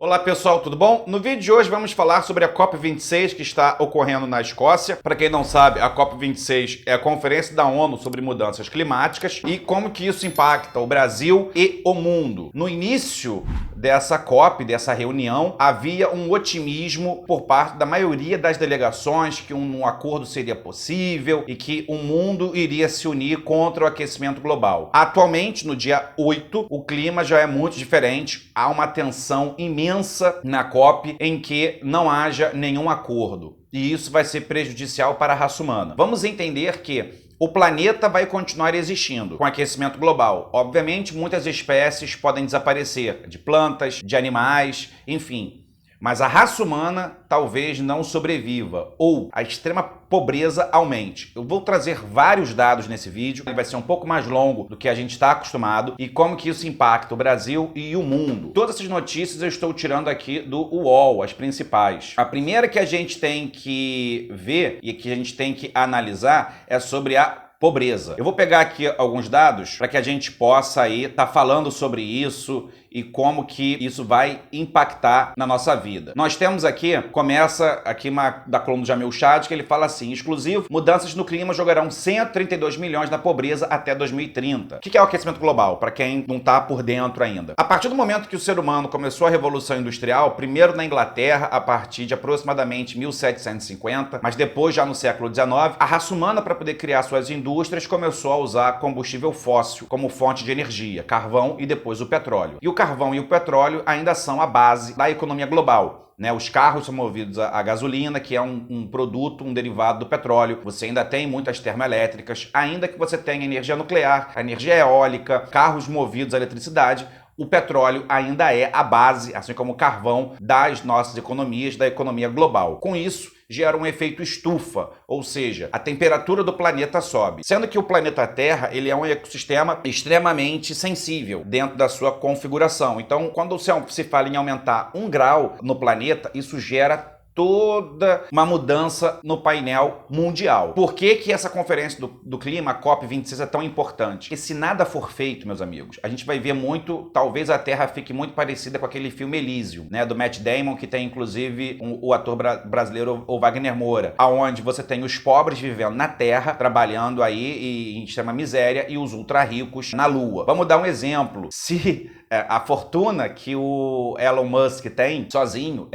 Olá pessoal, tudo bom? No vídeo de hoje vamos falar sobre a COP26 que está ocorrendo na Escócia. Para quem não sabe, a COP26 é a Conferência da ONU sobre Mudanças Climáticas e como que isso impacta o Brasil e o mundo. No início dessa COP, dessa reunião, havia um otimismo por parte da maioria das delegações que um acordo seria possível e que o mundo iria se unir contra o aquecimento global. Atualmente, no dia 8, o clima já é muito diferente, há uma tensão imensa na COP em que não haja nenhum acordo. E isso vai ser prejudicial para a raça humana. Vamos entender que o planeta vai continuar existindo com aquecimento global. Obviamente, muitas espécies podem desaparecer, de plantas, de animais, enfim. Mas a raça humana talvez não sobreviva ou a extrema pobreza aumente. Eu vou trazer vários dados nesse vídeo, ele vai ser um pouco mais longo do que a gente está acostumado e como que isso impacta o Brasil e o mundo. Todas essas notícias eu estou tirando aqui do UOL, as principais. A primeira que a gente tem que ver e que a gente tem que analisar é sobre a pobreza. Eu vou pegar aqui alguns dados para que a gente possa aí estar falando sobre isso e como que isso vai impactar na nossa vida. Nós temos aqui, começa aqui da coluna do Jamil Chad, que ele fala assim, exclusivo, mudanças no clima jogarão 132 milhões na pobreza até 2030. O que é o aquecimento global, para quem não está por dentro ainda? A partir do momento que o ser humano começou a Revolução Industrial, primeiro na Inglaterra, a partir de aproximadamente 1750, mas depois já no século XIX, a raça humana, para poder criar suas indústrias, começou a usar combustível fóssil como fonte de energia, carvão e depois o petróleo. E o carvão e o petróleo ainda são a base da economia global. Os carros são movidos a gasolina, que é um produto, um derivado do petróleo. Você ainda tem muitas termoelétricas, ainda que você tenha energia nuclear, energia eólica, carros movidos a eletricidade. O petróleo ainda é a base, assim como o carvão, das nossas economias, da economia global. Com isso, gera um efeito estufa, ou seja, a temperatura do planeta sobe. Sendo que o planeta Terra, ele é um ecossistema extremamente sensível dentro da sua configuração. Então, quando se fala em aumentar 1 grau no planeta, isso gera toda uma mudança no painel mundial. Por que essa conferência do clima, a COP26, é tão importante? Porque se nada for feito, meus amigos, a gente vai ver muito, talvez a Terra fique muito parecida com aquele filme Elysium, do Matt Damon, que tem inclusive o ator brasileiro, o Wagner Moura, aonde você tem os pobres vivendo na Terra, trabalhando aí em extrema miséria, e os ultra ricos na Lua. Vamos dar um exemplo. Se a fortuna que o Elon Musk tem sozinho,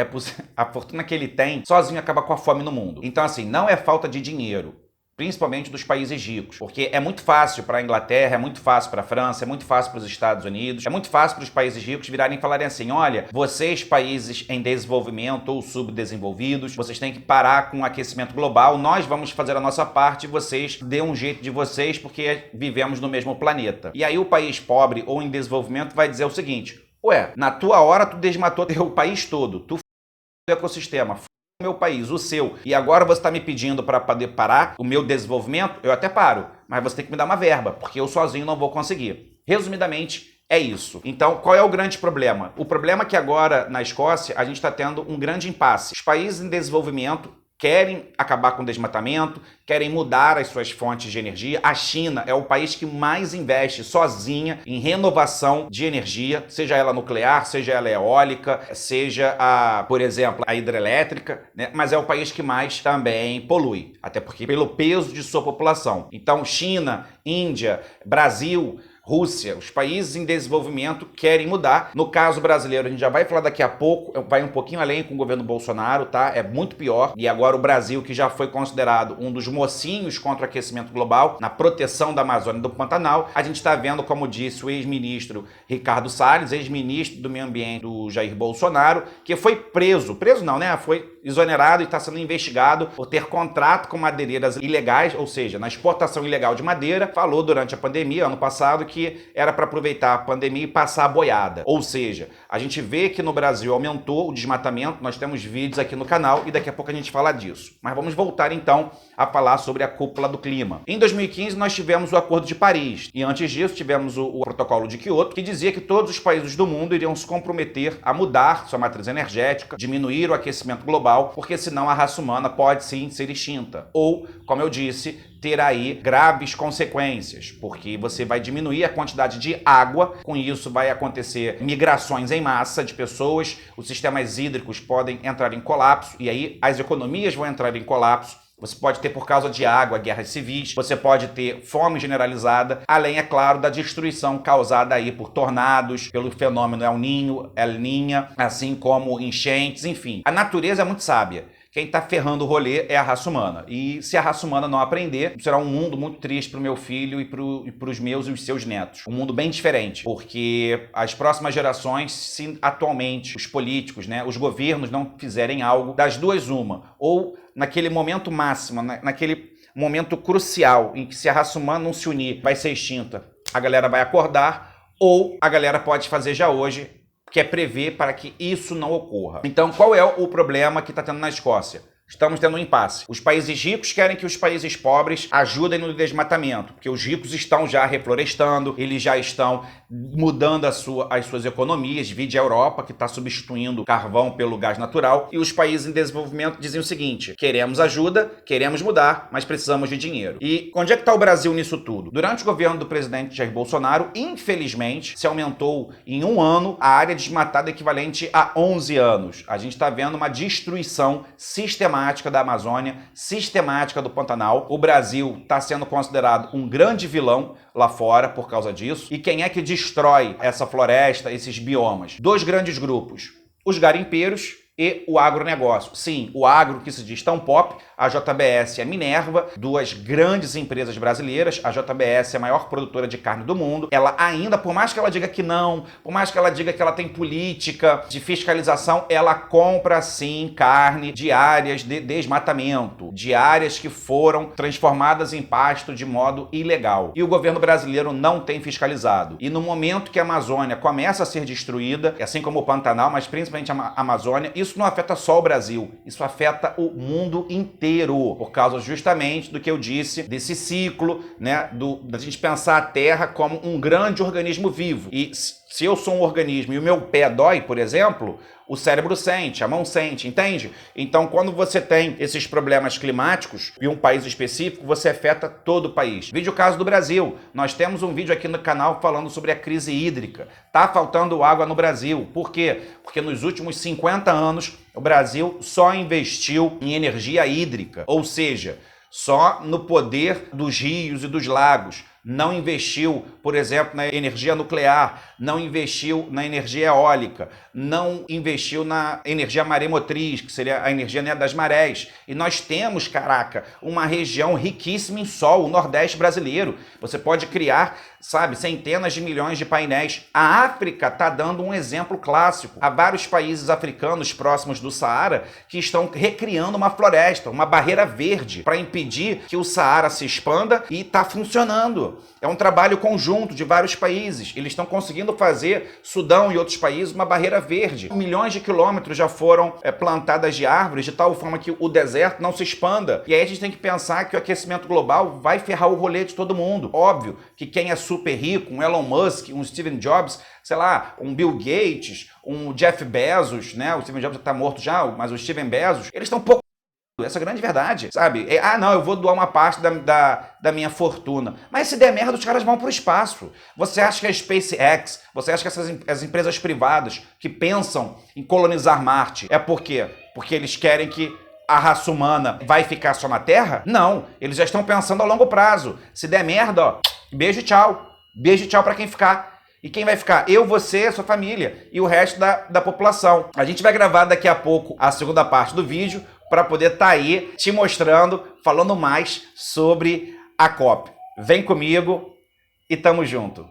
a fortuna que ele tem sozinho acaba com a fome no mundo. Então, assim, não é falta de dinheiro, principalmente dos países ricos, porque é muito fácil para a Inglaterra, é muito fácil para a França, é muito fácil para os Estados Unidos, é muito fácil para os países ricos virarem e falarem assim, olha, vocês países em desenvolvimento ou subdesenvolvidos, vocês têm que parar com o aquecimento global, nós vamos fazer a nossa parte e vocês dêem um jeito de vocês porque vivemos no mesmo planeta. E aí o país pobre ou em desenvolvimento vai dizer o seguinte, ué, na tua hora tu desmatou o país todo, tu o ecossistema, meu país, o seu, e agora você está me pedindo para poder parar o meu desenvolvimento, eu até paro, mas você tem que me dar uma verba, porque eu sozinho não vou conseguir. Resumidamente, é isso. Então, qual é o grande problema? O problema é que agora, na Escócia, a gente está tendo um grande impasse. Os países em desenvolvimento querem acabar com o desmatamento, querem mudar as suas fontes de energia. A China é o país que mais investe sozinha em renovação de energia, seja ela nuclear, seja ela eólica, seja, por exemplo, a hidrelétrica, mas é o país que mais também polui, até porque pelo peso de sua população. Então, China, Índia, Brasil, Rússia, os países em desenvolvimento querem mudar. No caso brasileiro, a gente já vai falar daqui a pouco, vai um pouquinho além com o governo Bolsonaro, tá? É muito pior. E agora o Brasil, que já foi considerado um dos mocinhos contra o aquecimento global, na proteção da Amazônia e do Pantanal, a gente está vendo, como disse o ex-ministro Ricardo Salles, ex-ministro do Meio Ambiente do Jair Bolsonaro, que foi preso não, foi exonerado e está sendo investigado por ter contrato com madeireiras ilegais, ou seja, na exportação ilegal de madeira. Falou durante a pandemia, ano passado, que era para aproveitar a pandemia e passar a boiada. Ou seja, a gente vê que no Brasil aumentou o desmatamento, nós temos vídeos aqui no canal e daqui a pouco a gente fala disso. Mas vamos voltar então a falar sobre a cúpula do clima. Em 2015 nós tivemos o Acordo de Paris e antes disso tivemos o Protocolo de Kyoto, que dizia que todos os países do mundo iriam se comprometer a mudar sua matriz energética, diminuir o aquecimento global, porque senão a raça humana pode sim ser extinta. Ou, como eu disse, ter aí graves consequências, porque você vai diminuir a quantidade de água, com isso vai acontecer migrações em massa de pessoas, os sistemas hídricos podem entrar em colapso, e aí as economias vão entrar em colapso. Você pode ter, por causa de água, guerras civis, você pode ter fome generalizada, além, é claro, da destruição causada aí por tornados, pelo fenômeno El Niño, El Niña, assim como enchentes, enfim. A natureza é muito sábia. Quem tá ferrando o rolê é a raça humana. E se a raça humana não aprender, será um mundo muito triste pro meu filho e pros meus e os seus netos. Um mundo bem diferente, porque as próximas gerações, se atualmente os políticos, né, os governos não fizerem algo, das duas uma, ou naquele momento máximo, naquele momento crucial em que se a raça humana não se unir, vai ser extinta, a galera vai acordar, ou a galera pode fazer já hoje, que é prever para que isso não ocorra. Então, qual é o problema que está tendo na Escócia? Estamos tendo um impasse. Os países ricos querem que os países pobres ajudem no desmatamento, porque os ricos estão já reflorestando, eles já estão mudando as suas economias, vide a Europa, que está substituindo carvão pelo gás natural, e os países em desenvolvimento dizem o seguinte: queremos ajuda, queremos mudar, mas precisamos de dinheiro. E onde é que está o Brasil nisso tudo? Durante o governo do presidente Jair Bolsonaro, infelizmente, se aumentou em um ano a área desmatada equivalente a 11 anos. A gente está vendo uma destruição sistemática da Amazônia, sistemática do Pantanal. O Brasil está sendo considerado um grande vilão lá fora por causa disso. E quem é que destrói essa floresta, esses biomas? Dois grandes grupos: os garimpeiros e o agronegócio. Sim, o agro que se diz tão pop, a JBS e a Minerva, duas grandes empresas brasileiras. A JBS é a maior produtora de carne do mundo. Ela ainda, por mais que ela diga que não, por mais que ela diga que ela tem política de fiscalização, ela compra sim carne de áreas de desmatamento, de áreas que foram transformadas em pasto de modo ilegal. E o governo brasileiro não tem fiscalizado. E no momento que a Amazônia começa a ser destruída, assim como o Pantanal, mas principalmente a Amazônia, isso não afeta só o Brasil, isso afeta o mundo inteiro, por causa justamente do que eu disse, desse ciclo, né, da gente pensar a Terra como um grande organismo vivo. E se eu sou um organismo e o meu pé dói, por exemplo, o cérebro sente, a mão sente, entende? Então, quando você tem esses problemas climáticos em um país específico, você afeta todo o país. Vídeo o caso do Brasil. Nós temos um vídeo aqui no canal falando sobre a crise hídrica. Tá faltando água no Brasil. Por quê? Porque nos últimos 50 anos, o Brasil só investiu em energia hídrica, ou seja, só no poder dos rios e dos lagos. Não investiu, por exemplo, na energia nuclear, não investiu na energia eólica, não investiu na energia maremotriz, que seria a energia, né, das marés. E nós temos, caraca, uma região riquíssima em sol, o Nordeste brasileiro. Você pode criar, sabe, centenas de milhões de painéis. A África está dando um exemplo clássico. Há vários países africanos próximos do Saara que estão recriando uma floresta, uma barreira verde, para impedir que o Saara se expanda, e está funcionando. É um trabalho conjunto de vários países. Eles estão conseguindo fazer, Sudão e outros países, uma barreira verde. Milhões de quilômetros já foram plantadas de árvores, de tal forma que o deserto não se expanda. E aí a gente tem que pensar que o aquecimento global vai ferrar o rolê de todo mundo. Óbvio que quem é super rico, um Elon Musk, um Steve Jobs, sei lá, um Bill Gates, um Jeff Bezos, né? O Steve Jobs já está morto já, mas o Steven Bezos, eles estão pouco. Essa é a grande verdade, sabe? Não, eu vou doar uma parte da minha fortuna. Mas se der merda, os caras vão pro espaço. Você acha que a SpaceX, você acha que as empresas privadas que pensam em colonizar Marte é por quê? Porque eles querem que a raça humana vai ficar só na Terra? Não, eles já estão pensando a longo prazo. Se der merda, ó, beijo e tchau. Beijo e tchau pra quem ficar. E quem vai ficar? Eu, você, sua família e o resto da população. A gente vai gravar daqui a pouco a segunda parte do vídeo para poder estar aí te mostrando, falando mais sobre a COP. Vem comigo e tamo junto.